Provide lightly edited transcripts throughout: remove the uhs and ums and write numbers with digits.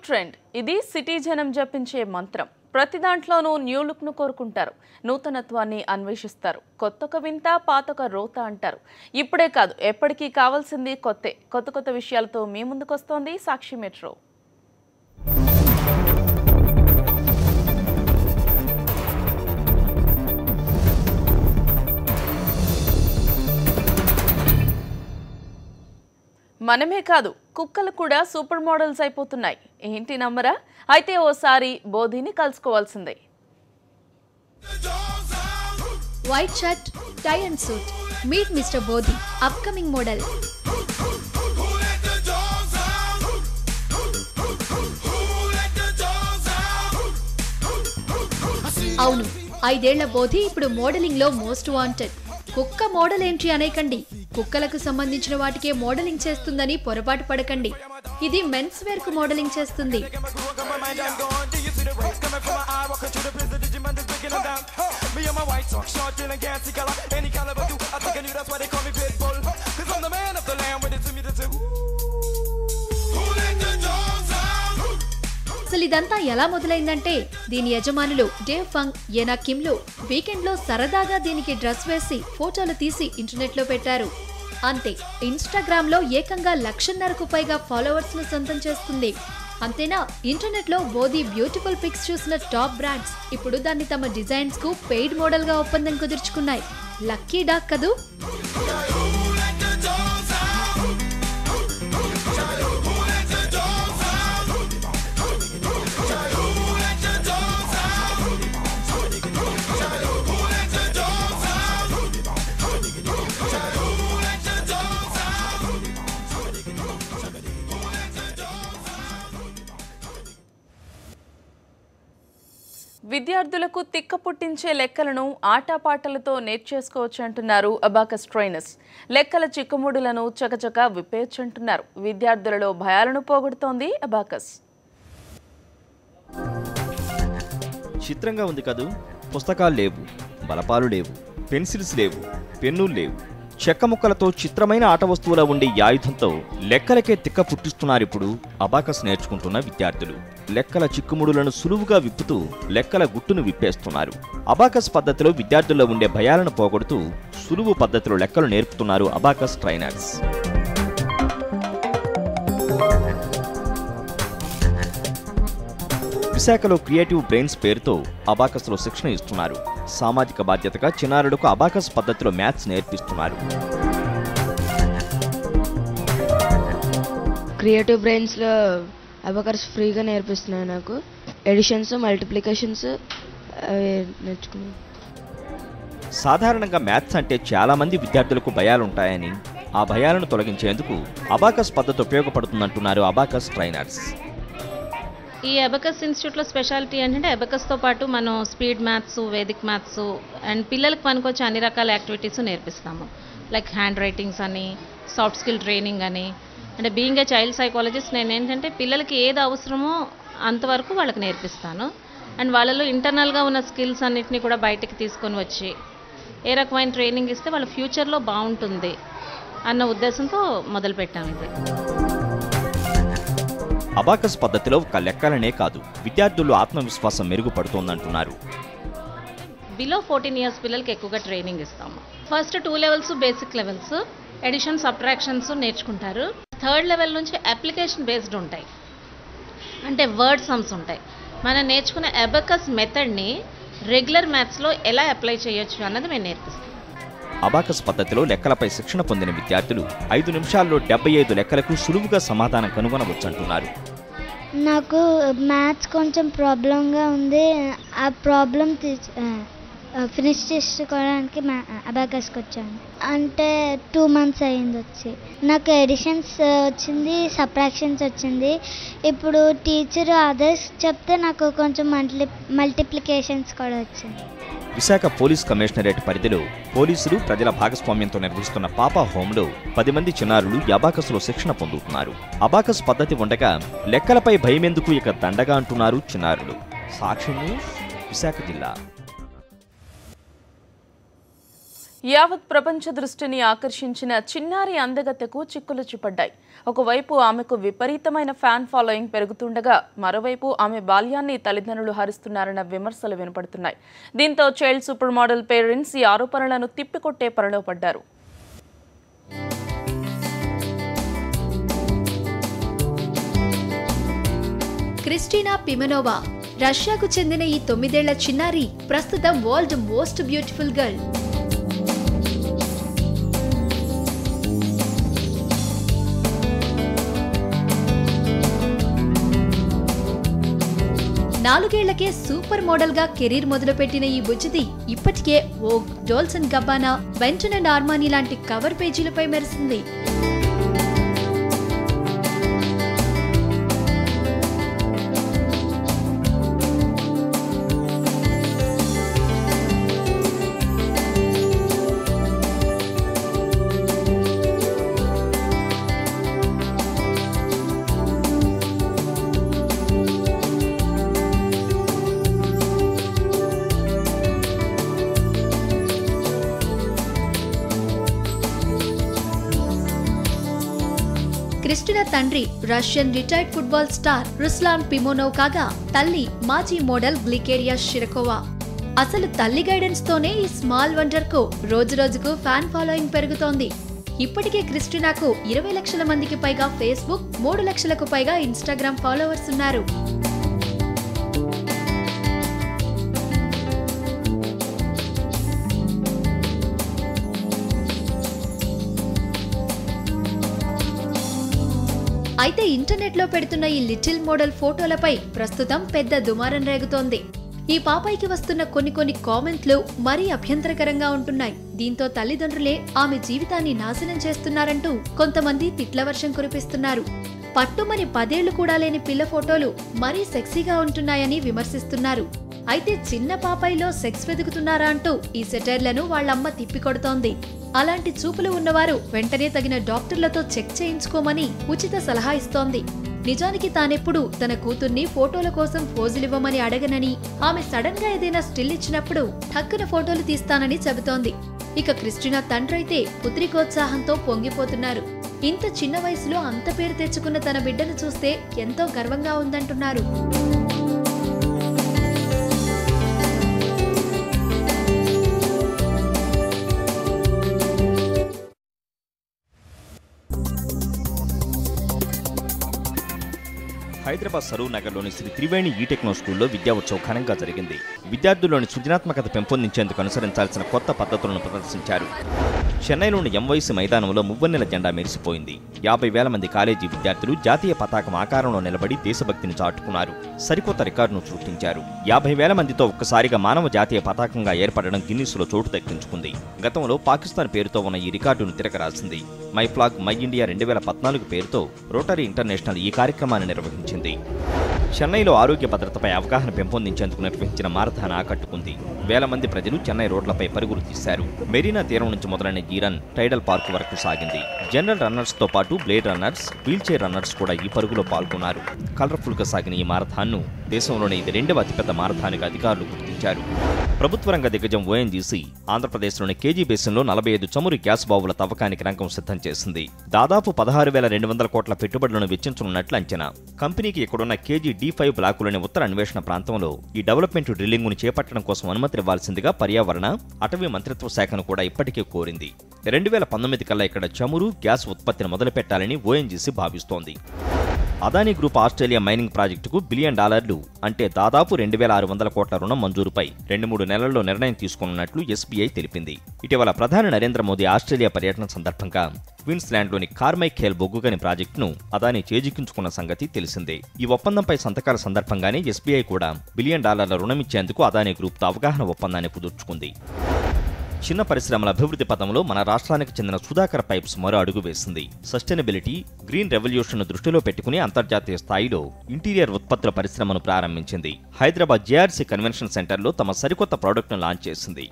Trend ఇది city జనం జపించే మంత్రం. ప్రతి దాంట్లోనూ న్యూ లుక్ ను కోరుకుంటారు. నూతనత్వాన్ని అన్వేషిస్తారు. కొత్తొక వింత పాతొక రోత అంటారు. ఇప్పుడే కాదు ఎప్పటికీ కావాల్సింది కొత్తే. కొత్త కొత్త విషయాలతో మీ ముందుకొస్తోంది సాక్షి మెట్రో. మనమే కాదు కుక్కలు కూడా సూపర్ మోడల్స్ అయిపోతున్నాయి. ఏంటి నమ్మరా? అయితే ఓసారి బోధిని కలుసుకోవాల్సిందే. White shirt, tie and suit. Meet mister Bodhi, upcoming model. అవును, 5 ఏళ్ల బోధి ఇప్పుడు మోడలింగ్ లో మోస్ట్ వాంటెడ్. కుక్క మోడల్ ఏంటి అనేకండి. కుక్కలకు సంబంధించిన వాటికే మోడలింగ్ చేస్తుందని పొరపాటు పడకండి. ఇది మెన్స్ వేర్ కు మోడలింగ్ చేస్తుంది. అసలు ఇదంతా ఎలా మొదలైందంటే దీని యజమానులు డేవ్ ఫంగ్, యెనా కిమ్లు వీకెండ్ లో సరదాగా దీనికి డ్రెస్ వేసి ఫోటోలు తీసి ఇంటర్నెట్ లో పెట్టారు. అంతే, ఇన్స్టాగ్రామ్ లో ఏకంగా 1,50,000కు పైగా ఫాలోవర్స్ ను సొంతం చేస్తుంది. అంతేనా, ఇంటర్నెట్ లో బోధి బ్యూటిఫుల్ పిక్స్ చూసిన టాప్ బ్రాండ్స్ ఇప్పుడు దాన్ని తమ డిజైన్స్ కు పెయిడ్ మోడల్ గా ఒప్పందం కుదుర్చుకున్నాయి. లక్కీ డాక్ కదూ. విద్యార్థులకు తిక్క పుట్టించే లెక్కలను ఆటపాటలతో నేర్చేసుకోవచ్చు అంటున్నారు అబాకస్ ట్రైనర్స్. లెక్కల చిక్కుముడులను చకచక విప్పేయొచ్చంటున్నారు. విద్యార్థులలో భయాలను పోగొడుతోంది అబాకస్. చిత్రంగా ఉంది కదూ. పుస్తకాలు లేవు, బలపాలు లేవు, పెన్సిల్స్ లేవు, పెన్నులు లేవు. చెక్క ముక్కలతో చిత్రమైన ఆట వస్తువులా ఉండే ఈ ఆయుధంతో లెక్కలకే తిక్క పుట్టిస్తున్నారిప్పుడు అబాకస్ నేర్చుకుంటున్న విద్యార్థులు. లెక్కల చిక్కుముడులను సులువుగా విప్పుతూ లెక్కల గుట్టును విప్పేస్తున్నారు. అబాకస్ పద్ధతిలో విద్యార్థుల్లో ఉండే భయాలను పోగొడుతూ సులువు పద్ధతిలో లెక్కలు నేర్పుతున్నారు అబాకస్ ట్రైనర్స్. విశాఖలో క్రియేటివ్ బ్రెయిన్స్ పేరుతో అబాకస్ లో శిక్షణ ఇస్తున్నారు. సామాజిక బాధ్యతగా చిన్నారులకు అబాకస్ పద్ధతిలో మ్యాథ్స్ నేర్పిస్తున్నారు. క్రియేటివ్ బ్రెయిన్స్ లో అబాకస్ ఫ్రీగా నేర్పిస్తున్నాయి. నాకు ఎడిషన్స్, మల్టిప్లికేషన్స్ నేర్చుకున్నాను. సాధారణంగా మ్యాథ్స్ అంటే చాలా మంది విద్యార్థులకు భయాలుంటాయని, ఆ భయాలను తొలగించేందుకు అబాకస్ పద్ధతి ఉపయోగపడుతుందంటున్నారు అబాకస్ ట్రైనర్స్. ఈ అబాకస్ ఇన్స్టిట్యూట్లో స్పెషాలిటీ ఏంటంటే అబాకస్తో పాటు మనం speed maths, Vedic maths and పిల్లలకు పనికొచ్చే అన్ని రకాల యాక్టివిటీస్ నేర్పిస్తాము. లైక్ హ్యాండ్ రైటింగ్స్ అని, సాఫ్ట్ స్కిల్ ట్రైనింగ్ అని. అంటే బీయింగ్ ఏ చైల్డ్ సైకాలజిస్ట్ నేను ఏంటంటే పిల్లలకి ఏది అవసరమో అంతవరకు వాళ్ళకి నేర్పిస్తాను. అండ్ వాళ్ళలో ఇంటర్నల్గా ఉన్న స్కిల్స్ అన్నిటినీ కూడా బయటకు తీసుకొని వచ్చి ఏ రకమైన ట్రైనింగ్ ఇస్తే వాళ్ళ ఫ్యూచర్లో బాగుంటుంది అన్న ఉద్దేశంతో మొదలుపెట్టాము ఇది. అబాకస్ పద్ధతిలో ఒక లెక్కలనే కాదు, విద్యార్థుల్లో ఆత్మవిశ్వాసం మెరుగుపడుతోందంటున్నారు. బిలో 14 ఇయర్స్ పిల్లలకి ఎక్కువగా ట్రైనింగ్ ఇస్తాము. First 2 levels basic levels, addition, subtractions నేర్చుకుంటారు. 3rd లెవెల్ నుంచి అప్లికేషన్ బేస్డ్ ఉంటాయి, అంటే వర్డ్ సమ్స్ ఉంటాయి. మనం నేర్చుకునే అబాకస్ మెథడ్ని రెగ్యులర్ మ్యాథ్స్లో ఎలా అప్లై చేయొచ్చు అన్నది మేము నేర్పిస్తాం. అబాకస్ పద్ధతిలో లెక్కలపై శిక్షణ పొందిన విద్యార్థులు 5 నిమిషాల్లో 75 లెక్కలకు సులువుగా సమాధానం కనుగొనవచ్చంటున్నారు. నాకు మ్యాథ్స్ కొంచెం ప్రాబ్లంగా ఉంది. ఆ ప్రాబ్లం ఫినిష్ చేసుకోవడానికి అబాకస్కి వచ్చాను. అంటే 2 మంత్స్ అయింది వచ్చి. నాకు ఎడిషన్స్ వచ్చింది, సబ్ట్రాక్షన్స్ వచ్చింది. ఇప్పుడు టీచర్ అదర్స్ చెప్తే నాకు కొంచెం మల్టిప్లికేషన్స్ కూడా వచ్చింది. విశాఖ పోలీస్ కమిషనరేట్ పరిధిలో పోలీసులు ప్రజల భాగస్వామ్యంతో నిర్వహిస్తున్న పాపా హోంలో 10 మంది చిన్నారులు అబాకస్లో శిక్షణ పొందుతున్నారు. అబాకస్ పద్ధతి ఉండగా లెక్కలపై భయమెందుకు ఇక దండగా అంటున్నారు చిన్నారులు. సాక్షి న్యూస్, విశాఖ జిల్లా. యావత్ ప్రపంచ దృష్టిని ఆకర్షించిన చిన్నారి అందగత్తెకు చిక్కులు చిపడ్డాయి. ఒకవైపు ఆమెకు విపరీతమైన ఫ్యాన్ ఫాలోయింగ్ పెరుగుతుండగా మరోవైపు ఆమె బాల్యాన్ని తల్లిదండ్రులు హరిస్తున్నారన్న విమర్శలు వినపడుతున్నాయి. దీంతో చైల్డ్ సూపర్ మోడల్ పేరెంట్స్ ఈ ఆరోపణలను తిప్పికొట్టే పనిలో పడ్డారు. క్రిస్టినా పిమెనోవా రష్యాకు చెందిన ఈ 9 ఏళ్ల చిన్నారి ప్రస్తుతం వరల్డ్ మోస్ట్ బ్యూటిఫుల్ గర్ల్. నాలుగేళ్లకే సూపర్ మోడల్ గా కెరీర్ మొదలుపెట్టిన ఈ బుజ్జిది ఇప్పటికే వోగ్, డోల్స్ అండ్ గబ్బానా, వెంటన్ అండ్ ఆర్మానీ లాంటి కవర్ పేజీలపై మెరిసింది. క్రిస్టినా తండ్రి Russian retired football star Ruslan Pimonov కాగా తల్లి మాజీ మోడల్ గ్లికేరియా షిరకోవా. అసలు తల్లి గైడెన్స్ తోనే ఈ స్మాల్ వండర్ కు రోజురోజుకు ఫ్యాన్ ఫాలోయింగ్ పెరుగుతోంది. ఇప్పటికే క్రిస్టినాకు 20 లక్షల మందికి పైగా ఫేస్బుక్, 3 లక్షలకు పైగా ఇన్స్టాగ్రామ్ ఫాలోవర్స్ ఉన్నారు. అయితే ఇంటర్నెట్ లో పెడుతున్న ఈ లిటిల్ మోడల్ ఫోటోలపై ప్రస్తుతం పెద్ద దుమారం రేగుతోంది. ఈ పాపాయికి వస్తున్న కొన్ని కామెంట్లు మరీ అభ్యంతరకరంగా ఉంటున్నాయి. దీంతో తల్లిదండ్రులే ఆమె జీవితాన్ని నాశనం చేస్తున్నారంటూ కొంతమంది తిట్ల వర్షం కురిపిస్తున్నారు. పట్టుమని 10 ఏళ్లు కూడా లేని పిల్ల ఫోటోలు మరీ సెక్సీగా ఉంటున్నాయని విమర్శిస్తున్నారు. అయితే చిన్న పాపాయిలో సెక్స్ వెతుకుతున్నారా అంటూ ఈ సెటైర్లను వాళ్లమ్మ తిప్పికొడుతోంది. అలాంటి చూపులు ఉన్నవారు వెంటనే తగిన డాక్టర్లతో చెక్ చేయించుకోమని ఉచిత సలహా ఇస్తోంది. నిజానికి తానెప్పుడు తన కూతుర్ని ఫోటోల కోసం పోజులివ్వమని అడగనని, ఆమె సడన్ గా ఏదైనా స్టిల్ ఇచ్చినప్పుడు ఠక్కున ఫోటోలు తీస్తానని చెబుతోంది. ఇక క్రిస్టినా తండ్రైతే పుత్రికోత్సాహంతో పొంగిపోతున్నారు. ఇంత చిన్న వయసులో అంత పేరు తెచ్చుకున్న తన బిడ్డను చూస్తే ఎంతో గర్వంగా ఉందంటున్నారు. హైదరాబాద్ సరూర్ నగర్లోని శ్రీ త్రివేణి ఈ-టెక్నో స్కూల్లో విద్యా ఉత్సవం ఘనంగా జరిగింది. విద్యార్థుల్లోని సృజనాత్మకత పెంపొందించేందుకు అనుసరించాల్సిన కొత్త పద్ధతులను ప్రదర్శించారు. చెన్నైలోని ఎంవైసీ మైదానంలో మువ్వన్నెల జెండా మెరిసిపోయింది. 50,000 మంది కాలేజీ విద్యార్థులు జాతీయ పతాకం ఆకారంలో నిలబడి దేశభక్తిని చాటుకున్నారు. సరికొత్త రికార్డును సృష్టించారు. 50,000 మందితో ఒక్కసారిగా మానవ జాతీయ పతాకంగా ఏర్పడడం గిన్నిస్లో చోటు దక్కించుకుంది. గతంలో పాకిస్తాన్ పేరుతో ఉన్న ఈ రికార్డును తిరగరాసింది. మై ఫ్లాగ్ మై ఇండియా 2014 పేరుతో రోటరీ ఇంటర్నేషనల్ ఈ కార్యక్రమాన్ని నిర్వహించింది. చెన్నైలో ఆరోగ్య భద్రతపై అవగాహన పెంపొందించేందుకు నిర్వహించిన మారథాన్ ఆకట్టుకుంది. 1000 మంది ప్రజలు చెన్నై రోడ్లపై పరుగులు తీశారు. మెరీనా తీరం నుంచి మొదలైన ఈ రన్ టైడల్ పార్క్ వరకు సాగింది. జనరల్ రన్నర్స్ తో పాటు blade runners, wheel chair runners కూడా ఈ పరుగులో పాల్గొన్నారు. కలర్ఫుల్ గా సాగిన ఈ మారథాన్ను దేశంలోనే ఇది 2వ అతిపెద్ద మారథాన్గా అధికారులు గుర్తించారు. ప్రభుత్వ రంగ దిగ్గజం ఓఎన్జీసీ ఆంధ్రప్రదేశ్లోని కేజీ బేసిన్లో 45 చమురు గ్యాస్ బావుల తవ్వకానికి రంగం సిద్ధం చేసింది. దాదాపు 16,200 కోట్ల పెట్టుబడులను వెచ్చించనున్నట్లు అంచనా. కంపెనీకి ఇక్కడున్న కేజీ D5 బ్లాకులోని ఉత్తర అన్వేషణ ప్రాంతంలో ఈ డెవలప్మెంట్ డ్రిల్లింగ్ను చేపట్టడం కోసం అనుమతి ఇవ్వాల్సిందిగా పర్యావరణ, అటవీ మంత్రిత్వ శాఖను కూడా ఇప్పటికే కోరింది. 2019 కల్లా ఇక్కడ చమురు, గ్యాస్ ఉత్పత్తిని మొదలుపెట్టాలని ఓఎన్జీసీ భావిస్తోంది. అదానీ గ్రూప్ ఆస్ట్రేలియా మైనింగ్ ప్రాజెక్టుకు $1 బిలియన్ అంటే దాదాపు 2,600 కోట్ల రుణం మంజూరుపై 2-3 నెలల్లో నిర్ణయం తీసుకున్నట్లు SBI తెలిపింది. ఇటీవల ప్రధాని నరేంద్ర మోదీ ఆస్ట్రేలియా పర్యటన సందర్భంగా క్వీన్స్లాండ్లోని కార్మైఖేల్ బొగ్గుగని ప్రాజెక్టును అదానీ చేజిక్కించుకున్న సంగతి తెలిసిందే. ఈ ఒప్పందంపై సంతకాల సందర్భంగానే SBI కూడా $1 బిలియన్ రుణమిచ్చేందుకు అదానీ గ్రూప్తో అవగాహన ఒప్పందాన్ని కుదుర్చుకుంది. చిన్న పరిశ్రమల అభివృద్ధి పథంలో మన రాష్ట్రానికి చెందిన సుధాకర్ పైప్స్ మరో అడుగు వేసింది. సస్టైనబిలిటీ, గ్రీన్ రెవల్యూషన్ దృష్టిలో పెట్టుకుని అంతర్జాతీయ స్థాయిలో ఇంటీరియర్ ఉత్పత్తుల పరిశ్రమను ప్రారంభించింది. హైదరాబాద్ JRC కన్వెన్షన్ సెంటర్లో తమ సరికొత్త ప్రోడక్ట్ను లాంచ్ చేసింది.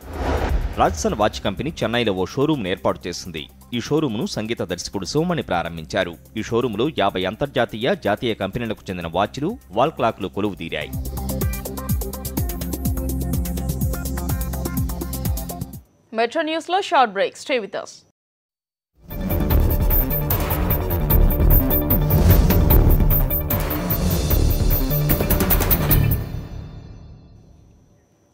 రాజస్థాన్ వాచ్ కంపెనీ చెన్నైలో ఓ షోరూమ్ను ఏర్పాటు చేసింది. ఈ షోరూమ్ను సంగీత దర్శకుడు శివమణి ప్రారంభించారు. ఈ షోరూంలో 50 అంతర్జాతీయ, జాతీయ కంపెనీలకు చెందిన వాచ్లు, వాల్ క్లాక్లు కొలువు తీరాయి. మెట్రో న్యూస్లో short break. Stay with us.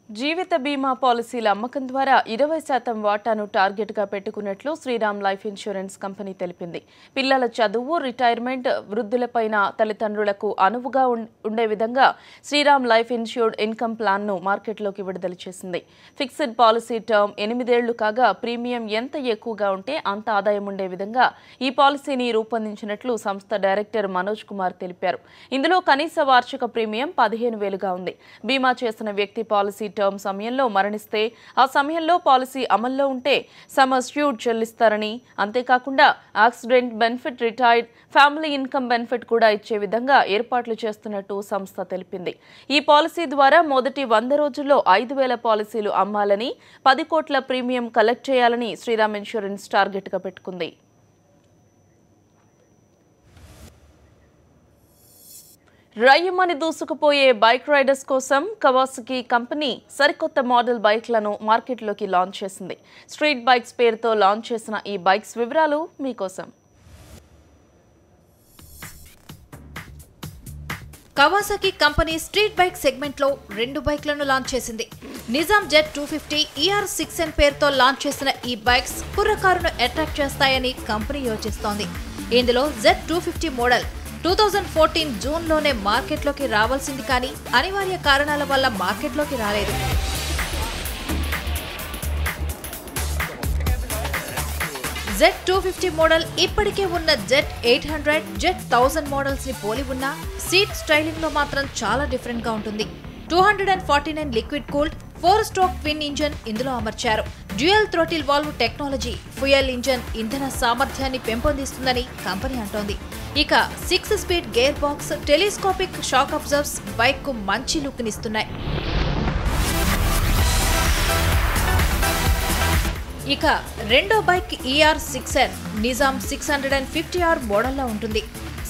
జీవిత బీమా పాలసీల అమ్మకం ద్వారా 20% వాటాను టార్గెట్గా పెట్టుకున్నట్లు శ్రీరామ్ లైఫ్ ఇన్సూరెన్స్ కంపెనీ తెలిపింది. పిల్లల చదువు, రిటైర్మెంట్, వృద్ధులపైన తల్లిదండ్రులకు అనువుగా ఉండే విధంగా శ్రీరామ్ లైఫ్ ఇన్సూర్డ్ ఇన్కమ్ ప్లాన్ను మార్కెట్లోకి విడుదల చేసింది. ఫిక్స్డ్ పాలసీ టర్మ్ 8 ఏళ్లు కాగా ప్రీమియం ఎంత ఎక్కువగా ఉంటే అంత ఆదాయం ఉండే విధంగా ఈ పాలసీని రూపొందించినట్లు సంస్థ డైరెక్టర్ మనోజ్ కుమార్ తెలిపారు. ఇందులో కనీస వార్షిక ప్రీమియం 15,000గా ఉంది. బీమా చేసిన వ్యక్తి పాలసీ టర్మ్ సమయంలో మరణిస్తే ఆ సమయంలో పాలసీ అమల్లో ఉంటే సమ్ అష్యూర్డ్ చెల్లిస్తారని, అంతేకాకుండా accident benefit, retired, family income benefit కూడా ఇచ్చే విధంగా ఏర్పాట్లు చేస్తున్నట్టు సంస్థ తెలిపింది. ఈ పాలసీ ద్వారా మొదటి 100 రోజుల్లో 5,000 పాలసీలు అమ్మాలని, 10 కోట్ల ప్రీమియం కలెక్ట్ చేయాలని శ్రీరామ్ ఇన్సూరెన్స్ టార్గెట్గా పెట్టుకుంది. రయ్యమని దూసుకుపోయే బైక్ రైడర్స్ కోసం కవాసకి కంపెనీ సరికొత్త మోడల్ బైక్లను మార్కెట్లోకి లాంచ్ చేసింది. స్ట్రీట్ బైక్స్ పేరుతో లాంచ్ చేసిన ఈ బైక్స్ వివరాలు మీకోసం. Kawasaki company street bike segment లో 2 బైక్లను లాంచ్ చేసింది. నిజాం జెట్ 250 ER6N పేరుతో లాంచ్ చేసిన ఈ బైక్స్ కుర్రకారును అట్రాక్ట్ చేస్తాయని కంపెనీ యోచిస్తోంది. ఇందులో జెట్ 250 మోడల్ 2014 జూన్లోనే మార్కెట్లోకి రావాల్సింది, కానీ అనివార్య కారణాల వల్ల మార్కెట్లోకి రాలేదు. జెట్ 250 మోడల్ ఇప్పటికే ఉన్న జెట్ 800, జెట్ 1000 మోడల్స్ ని పోలి ఉన్న సీట్ స్టైలింగ్ లో మాత్రం చాలా డిఫరెంట్ గా ఉంటుంది. 249 లిక్విడ్ కూల్డ్ 4-స్ట్రోక్ ట్విన్ ఇంజన్ ఇందులో అమర్చారు. Dual throttle valve technology fuel engine ఇంధన సామర్థ్యాన్ని పెంపొందిస్తుందని కంపెనీ అంటోంది. ఇక 6 speed gear box, telescopic shock absorbers bike కు మంచి లుక్ నిస్తున్నాయి. ఇక రెండో బైక్ ER6N నిజాం 650R మోడల్లో ఉంటుంది.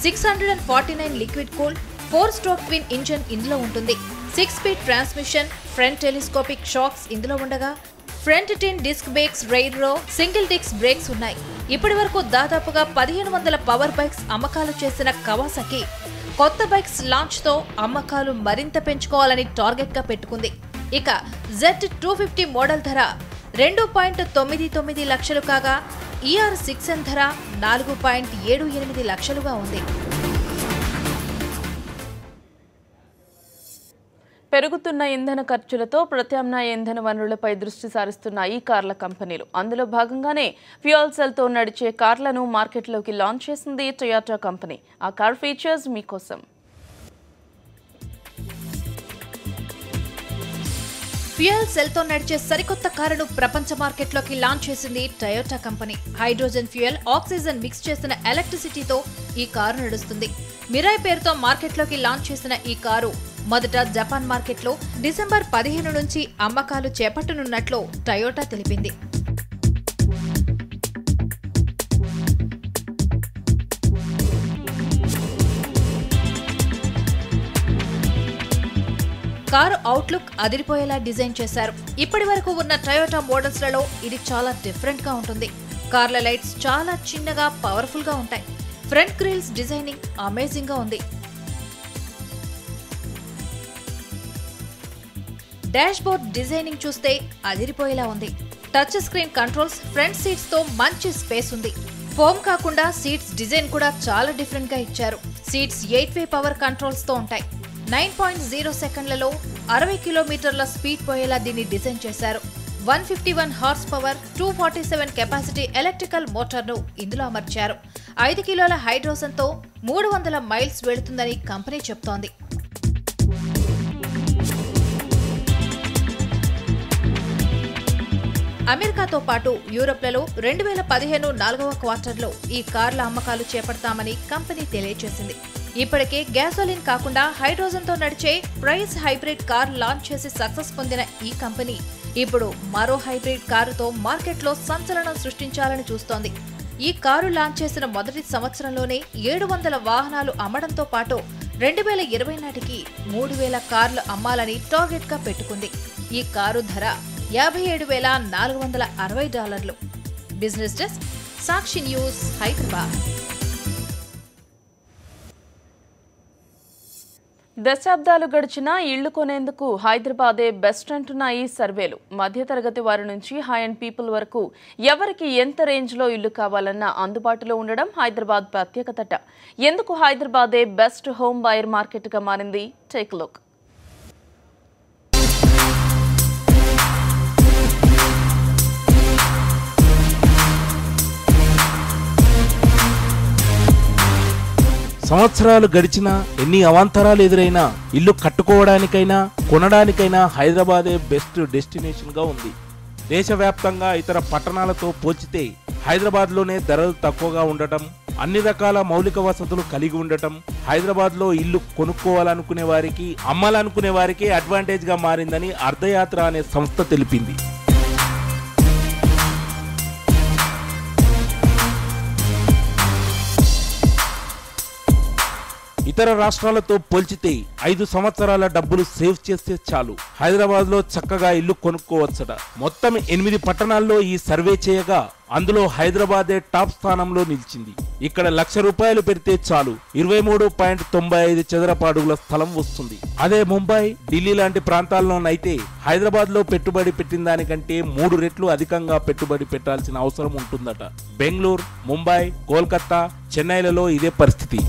649 లిక్విడ్ కూల్డ్ 4-స్ట్రోక్ ట్విన్ ఇంజన్ ఇందులో ఉంటుంది. 6 speed transmission, front telescopic shocks ఇందులో ఉండగా ఫ్రంట్ 10 డిస్క్ బ్రేక్స్, రైర్ రో సింగిల్ డిస్క్ బ్రేక్స్ ఉన్నాయి. ఇప్పటి వరకు దాదాపుగా 1500 పవర్ బైక్స్ అమ్మకాలు చేసిన కవాసాకి కొత్త బైక్స్ లాంచ్ తో అమ్మకాలు మరింత పెంచుకోవాలని టార్గెట్ గా పెట్టుకుంది. ఇక జెట్ 250 మోడల్ ధర 2.99 లక్షలు కాగా ER6N ధర 4.78 లక్షలుగా ఉంది. పెరుగుతున్న ఇంధన ఖర్చులతో ప్రత్యామ్నాయ ఇంధన వనరులపై దృష్టి సారిస్తున్న ఈ కార్ల కంపెనీలు. అందులో భాగంగానే ఫ్యూయల్ సెల్తో నడిచే కార్లను మార్కెట్లోకి లాంచ్ చేసింది టొయోటా కంపెనీ. ఆ కార్ ఫీచర్స్ మీకోసం. ఫ్యూయల్ సెల్తో నడిచే సరికొత్త కారును ప్రపంచ మార్కెట్లోకి లాంచ్ చేసింది Toyota company. Hydrogen fuel, oxygen mix చేసిన ఎలక్ట్రిసిటీతో ఈ కారు నడుస్తుంది. మిరాయ్ పేరుతో మార్కెట్లోకి లాంచ్ చేసిన ఈ కారు మొదట జపాన్ మార్కెట్లో డిసెంబర్ 15 నుంచి అమ్మకాలు చేపట్టనున్నట్లు టొయోటా తెలిపింది. కారు అవుట్లుక్ అదిరిపోయేలా డిజైన్ చేశారు. ఇప్పటి వరకు ఉన్న టొయోటా మోడల్స్ లలో ఇది చాలా డిఫరెంట్ గా ఉంటుంది. కార్ల లైట్స్ చాలా చిన్నగా, పవర్ఫుల్ గా ఉంటాయి. ఫ్రంట్ గ్రిల్స్ డిజైనింగ్ అమేజింగ్ గా ఉంది. డాష్ బోర్డ్ డిజైనింగ్ చూస్తే అదిరిపోయేలా ఉంది. Touch screen controls, front seats తో మంచి స్పేస్ ఉంది. ఫోమ్ కాకుండా సీట్స్ డిజైన్ కూడా చాలా డిఫరెంట్ గా ఇచ్చారు. సీట్స్ 8-వే పవర్ కంట్రోల్స్ తో ఉంటాయి. 9.0 సెకండ్లలో 60 కిలోమీటర్ల స్పీడ్ పోయేలా దీన్ని డిజైన్ చేశారు. 151 హార్స్ పవర్, 247 కెపాసిటీ ఎలక్ట్రికల్ మోటార్ను ఇందులో అమర్చారు. 5 కిలోల హైడ్రోజన్తో 300 మైల్స్ వెళుతుందని కంపెనీ చెప్తోంది. అమెరికాతో పాటు యూరోప్లలో 2015 4వ క్వార్టర్లో ఈ కార్ల అమ్మకాలు చేపడతామని కంపెనీ తెలియజేసింది. ఇప్పటికే గ్యాసోలిన్ కాకుండా హైడ్రోజన్తో నడిచే ప్రైస్ హైబ్రిడ్ కార్ లాంచ్ చేసి సక్సెస్ పొందిన ఈ కంపెనీ ఇప్పుడు మరో హైబ్రిడ్ కారుతో మార్కెట్లో సంచలనం సృష్టించాలని చూస్తోంది. ఈ కారు లాంచ్ చేసిన మొదటి సంవత్సరంలోనే 700 వాహనాలు అమ్మడంతో పాటు 2020 నాటికి 3000 కార్లు అమ్మాలని టార్గెట్ గా పెట్టుకుంది. ఈ కారు ధర $57,460. బిజినెస్ డెస్క్, సాక్షి న్యూస్, హైదరాబాద్. దశాబ్దాలు గడిచినా ఇళ్లు కొనేందుకు హైదరాబాదే బెస్ట్ అంటున్న ఈ సర్వేలు మధ్యతరగతి వారి నుంచి హై అండ్ పీపుల్ వరకు ఎవరికి ఎంత రేంజ్లో ఇల్లు కావాలన్నా అందుబాటులో ఉండడం హైదరాబాద్ ప్రత్యేకతట. ఎందుకు హైదరాబాదే బెస్ట్ హోమ్ బయర్ మార్కెట్గా మారింది? Take look. సంవత్సరాలు గడిచినా ఎన్ని అవాంతరాలు ఎదురైనా ఇల్లు కట్టుకోవడానికైనా కొనడానికైనా హైదరాబాదే బెస్ట్ డెస్టినేషన్గా ఉంది. దేశవ్యాప్తంగా ఇతర పట్టణాలతో పోల్చితే హైదరాబాద్లోనే ధరలు తక్కువగా ఉండటం, అన్ని రకాల మౌలిక వసతులు కలిగి ఉండటం హైదరాబాద్లో ఇల్లు కొనుక్కోవాలనుకునే వారికి, అమ్మాలనుకునే వారికి అడ్వాంటేజ్గా మారిందని అర్ధయాత్ర అనే సంస్థ తెలిపింది. ఇతర రాష్ట్రాలతో పోల్చితే 5 సంవత్సరాల డబ్బులు సేవ్ చేస్తే చాలు హైదరాబాద్లో చక్కగా ఇల్లు కొనుక్కోవచ్చట. మొత్తం 8 పట్టణాల్లో ఈ సర్వే చేయగా అందులో హైదరాబాదే టాప్ స్థానంలో నిలిచింది. ఇక్కడ ₹1,00,000 పెడితే చాలు 23.95 చదరపు అడుగుల స్థలం వస్తుంది. అదే ముంబై, ఢిల్లీ లాంటి ప్రాంతాల్లోనైతే హైదరాబాద్లో పెట్టుబడి పెట్టిన దానికంటే 3 రెట్లు అధికంగా పెట్టుబడి పెట్టాల్సిన అవసరం ఉంటుందట. బెంగళూరు, ముంబై, కోల్కతా, చెన్నైలలో ఇదే పరిస్థితి.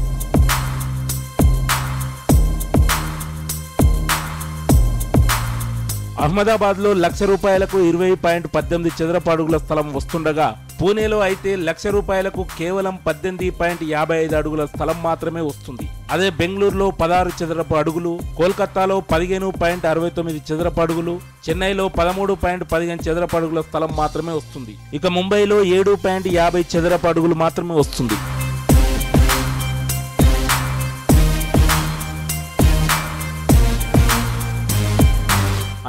అహ్మదాబాద్లో ₹1,00,000కు 20.18 చదరపు అడుగుల స్థలం వస్తుండగా పూణేలో అయితే ₹1,00,000కు కేవలం 18.55 అడుగుల స్థలం మాత్రమే వస్తుంది. అదే బెంగళూరులో 16 చదరపు అడుగులు, కోల్కతాలో 15.69 చదరపు అడుగులు, చెన్నైలో 13.15 చదరపు అడుగుల స్థలం మాత్రమే వస్తుంది. ఇక ముంబైలో 7.50 చదరపు అడుగులు మాత్రమే వస్తుంది.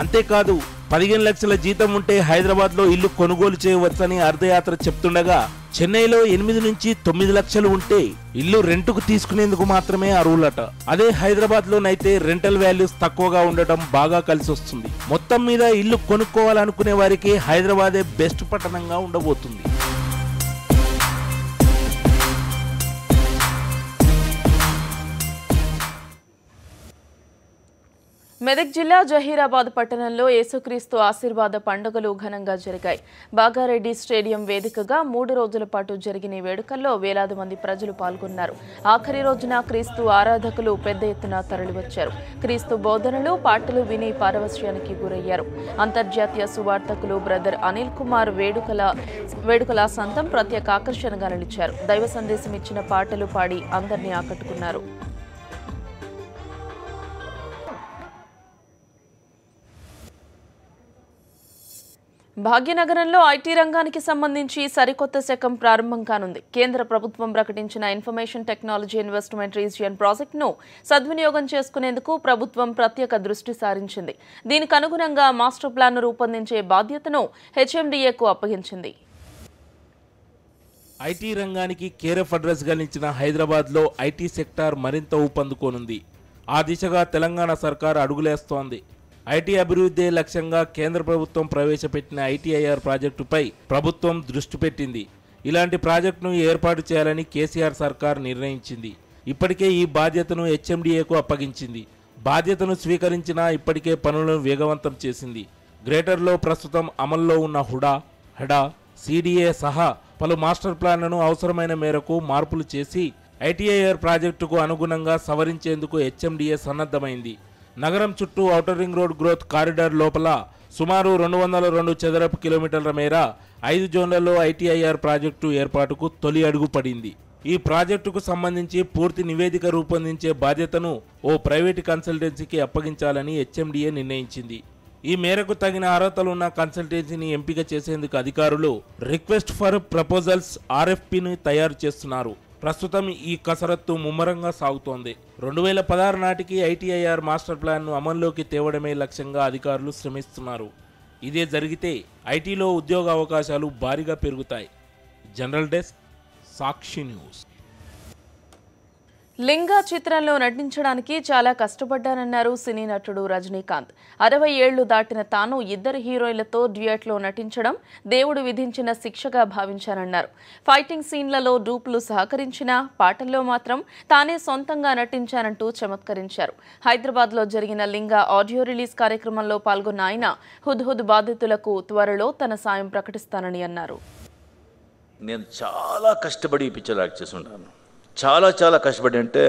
అంతేకాదు 15 లక్షల జీతం ఉంటే హైదరాబాద్లో ఇల్లు కొనుగోలు చేయవచ్చని అర్ధయాత్ర చెప్తుండగా చెన్నైలో 8 నుంచి 9 లక్షలు ఉంటే ఇల్లు రెంటుకు తీసుకునేందుకు మాత్రమే అర్హులట. అదే హైదరాబాద్లోనైతే రెంటల్ వాల్యూస్ తక్కువగా ఉండటం బాగా కలిసి వస్తుంది. మొత్తం మీద ఇల్లు కొనుక్కోవాలనుకునే వారికి హైదరాబాదే బెస్ట్ పట్టణంగా ఉండబోతుంది. మెదక్ జిల్లా జహీరాబాద్ పట్టణంలో యేసుక్రీస్తు ఆశీర్వాద పండుగలు ఘనంగా జరిగాయి. బాగారెడ్డి స్టేడియం వేదికగా 3 రోజుల పాటు జరిగిన ఈ వేడుకల్లో వేలాది మంది ప్రజలు పాల్గొన్నారు. ఆఖరి రోజున క్రీస్తు ఆరాధకులు పెద్ద ఎత్తున తరలివచ్చారు. క్రీస్తు బోధనలు, పాటలు విని పారవశ్యానికి గురయ్యారు. అంతర్జాతీయ సువార్తకులు బ్రదర్ అనిల్ కుమార్ వేడుకల సంతం ప్రత్యేక ఆకర్షణగా నిలిచారు. దైవ సందేశం ఇచ్చిన పాటలు పాడి అందరినీ ఆకట్టుకున్నారు. భాగ్యనగరంలో ఐటీ రంగానికి సంబంధించి సరికొత్త శకం ప్రారంభం కానుంది. కేంద్ర ప్రభుత్వం ప్రకటించిన ఇన్ఫర్మేషన్ టెక్నాలజీ ఇన్వెస్ట్మెంట్ రీజియన్ ప్రాజెక్టును సద్వినియోగం చేసుకునేందుకు ప్రభుత్వం ప్రత్యేక దృష్టి సారించింది. దీనికి అనుగుణంగా మాస్టర్ ప్లాన్ను రూపొందించే బాధ్యతను హెచ్ఎండిఏకు అప్పగించింది. ఐటీ రంగానికి కేరఫ్ అడ్రస్గా నిలిచిన హైదరాబాద్లో ఐటీ సెక్టార్ మరింత ఊపందుకోనుంది. ఆ దిశగా తెలంగాణ సర్కార్ అడుగులేస్తోంది. ఐటీ అభివృద్ధి లక్ష్యంగా కేంద్ర ప్రభుత్వం ప్రవేశపెట్టిన ఐటీఐఆర్ ప్రాజెక్టుపై ప్రభుత్వం దృష్టి పెట్టింది. ఇలాంటి ప్రాజెక్టును ఏర్పాటు చేయాలని కేసీఆర్ సర్కార్ నిర్ణయించింది. ఇప్పటికే ఈ బాధ్యతను హెచ్ఎండిఏకు అప్పగించింది. బాధ్యతను స్వీకరించినా ఇప్పటికే పనులను వేగవంతం చేసింది. గ్రేటర్లో ప్రస్తుతం అమల్లో ఉన్న హుడా, హెడా, సిడిఏ సహా పలు మాస్టర్ ప్లాన్లను అవసరమైన మేరకు మార్పులు చేసి ఐటీఐఆర్ ప్రాజెక్టుకు అనుగుణంగా సవరించేందుకు హెచ్ఎండిఏ సన్నద్ధమైంది. నగరం చుట్టూ outer ring road growth corridor లోపల సుమారు 202 చదరపు కిలోమీటర్ల మేర 5 జోన్లలో ఐటీఐఆర్ ప్రాజెక్టు ఏర్పాటుకు తొలి అడుగు పడింది. ఈ ప్రాజెక్టుకు సంబంధించి పూర్తి నివేదిక రూపొందించే బాధ్యతను ఓ ప్రైవేటు కన్సల్టెన్సీకి అప్పగించాలని హెచ్ఎండిఏ నిర్ణయించింది. ఈ మేరకు తగిన అర్హతలున్న కన్సల్టెన్సీని ఎంపిక చేసేందుకు అధికారులు రిక్వెస్ట్ ఫర్ ప్రపోజల్స్ RFPని తయారు చేస్తున్నారు. ప్రస్తుతం ఈ కసరత్తు ముమ్మరంగా సాగుతోంది. 2016 నాటికి ఐటీఐఆర్ మాస్టర్ ప్లాన్ను అమల్లోకి తేవడమే లక్ష్యంగా అధికారులు శ్రమిస్తున్నారు. ఇదే జరిగితే ఐటీలో ఉద్యోగ అవకాశాలు భారీగా పెరుగుతాయి. జనరల్ డెస్క్, సాక్షి న్యూస్. లింగా చిత్రంలో నటించడానికి చాలా కష్టపడ్డానన్నారు సినీ నటుడు రజనీకాంత్. 60 ఏళ్లు దాటిన తాను ఇద్దరు హీరోయిన్లతో డ్యూయట్లో నటించడం దేవుడు విధించిన శిక్షగా భావించానన్నారు. ఫైటింగ్ సీన్లలో డూపులు సహకరించినా పాటల్లో మాత్రం తానే సొంతంగా నటించానంటూ చమత్కరించారు. హైదరాబాద్లో జరిగిన లింగా ఆడియో రిలీజ్ కార్యక్రమంలో పాల్గొన్న ఆయన హుద్హుద్ బాధితులకు త్వరలో తన సాయం ప్రకటిస్తానని అన్నారు. నేను చాలా కష్టపడి ఈ పిక్చర్ యాక్ట్ చేస్తున్నాను. చాలా కష్టపడి అంటే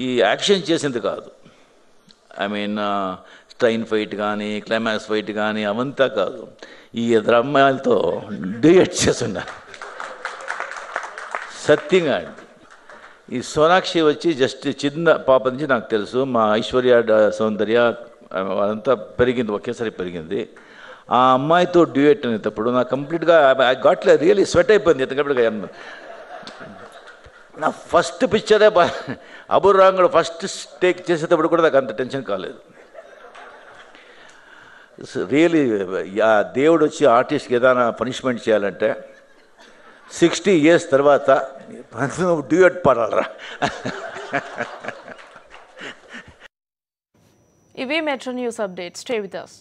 ఈ యాక్షన్ చేసింది కాదు. ట్రైన్ ఫైట్ కానీ క్లైమాక్స్ ఫైట్ కానీ అవంతా కాదు. ఈ ఇద్దరు అమ్మాయిలతో డ్యూయట్ చేస్తున్నాను సత్యంగా. ఈ సోనాక్షి వచ్చి జస్ట్ చిన్న పాప నుంచి నాకు తెలుసు. మా ఐశ్వర్య సౌందర్య అదంతా పెరిగింది, ఒకేసారి పెరిగింది. ఆ అమ్మాయితో డ్యూయట్ అనేటప్పుడు నాకు కంప్లీట్గా ఐ గాట్ రియల్లీ స్వెట్ అయిపోయింది. ఎందుకంటే నా ఫస్ట్ పిక్చరే అబురాంగుడు ఫస్ట్ టేక్ చేసేటప్పుడు కూడా నాకు అంత టెన్షన్ కాలేదు. రియలీ దేవుడు వచ్చి ఆర్టిస్ట్కి ఏదైనా పనిష్మెంట్ చేయాలంటే 60 years తర్వాత డ్యూయట్ పాడాలరా. ఇవి metro news updates. Stay with us.